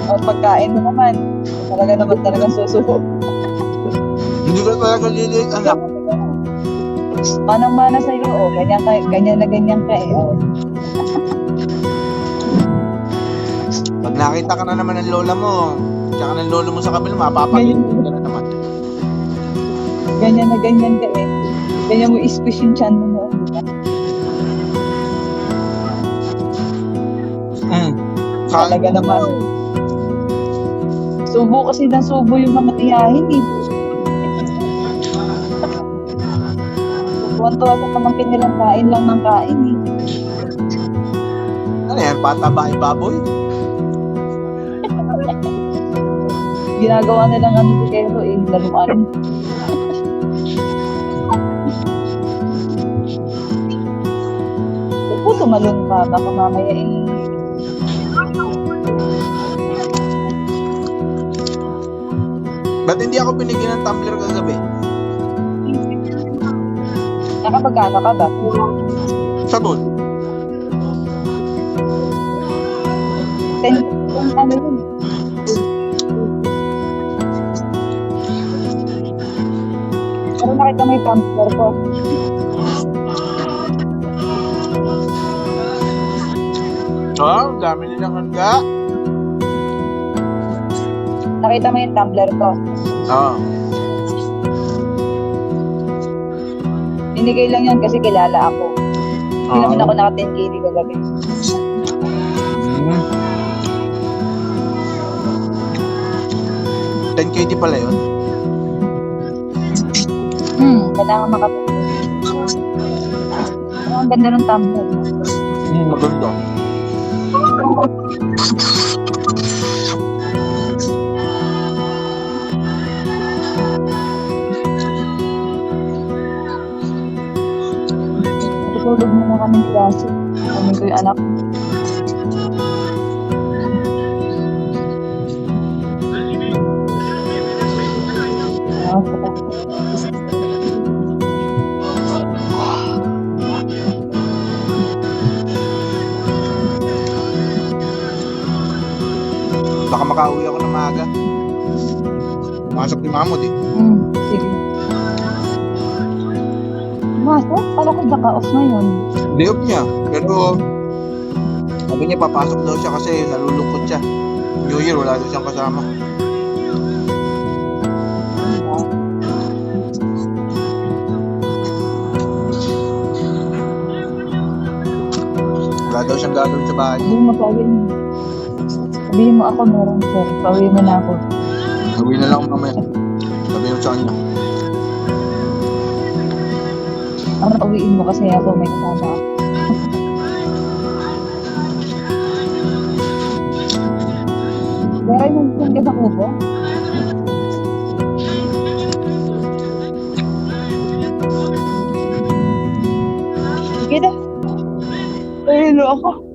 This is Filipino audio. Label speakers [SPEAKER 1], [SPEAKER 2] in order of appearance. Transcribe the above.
[SPEAKER 1] Ang pagkain mo naman, talaga susuko.
[SPEAKER 2] Hindi ko talaga lilit, anak.
[SPEAKER 1] Manang-mana sa'yo, oh, ganyan ka eh. Oh.
[SPEAKER 2] Pag nakita ka na naman ng lola mo, tsaka ng lolo mo sa kabila, mapapagin ka na naman.
[SPEAKER 1] Ganyan ka eh. Ganyan mo i-squish yung chan mo. Talaga naman. Subo kasi ng subo yung mga tiyahin eh. Tuwan-tuwa sa pamangkin nilang kain lang ng kain eh.
[SPEAKER 2] Ano yan, pataba baboy?
[SPEAKER 1] Ginagawa nilang ano si Kero eh, laruan. Kung tumalon pa, baka mamaya eh.
[SPEAKER 2] Ba't hindi ako binigyan ng tumbler kagabi?
[SPEAKER 1] Nakapagkano ka ba?
[SPEAKER 2] Sabon.
[SPEAKER 1] 10 kung ano yun. Pero nakita mo yung tumbler ko.
[SPEAKER 2] Oh, dami nilang handa.
[SPEAKER 1] Nakita mo yung tumbler ko.
[SPEAKER 2] Oo.
[SPEAKER 1] Binigay lang yun kasi kilala ako. Hindi naman ako naka 10 kg kagabi.
[SPEAKER 2] 10 KD pala yun.
[SPEAKER 1] Kailangan makapagod. Ang ganda ng tumbler.
[SPEAKER 2] Maganda.
[SPEAKER 1] Tutulog muna kami klase. Kami ko yung anak.
[SPEAKER 2] Baka makauwi ako ng maaga. Pumasok ni Mamod eh.
[SPEAKER 1] Sige. Masok? Pala ko baka off ngayon.
[SPEAKER 2] Day off niya. Pero sabi niya papasok daw siya kasi nalulungkot siya. New Year wala daw siyang kasama. Wala daw siyang gagawin sa bahay.
[SPEAKER 1] Sabihin mo ako meron sir. Pauwi mo na ako.
[SPEAKER 2] Uwi na lang mamaya. Sabi mo sa kanya.
[SPEAKER 1] Ang uwiin mo kasi ako may kasama ako. Pero ay nandun ka sa kubo? Sige na. Ayun ako.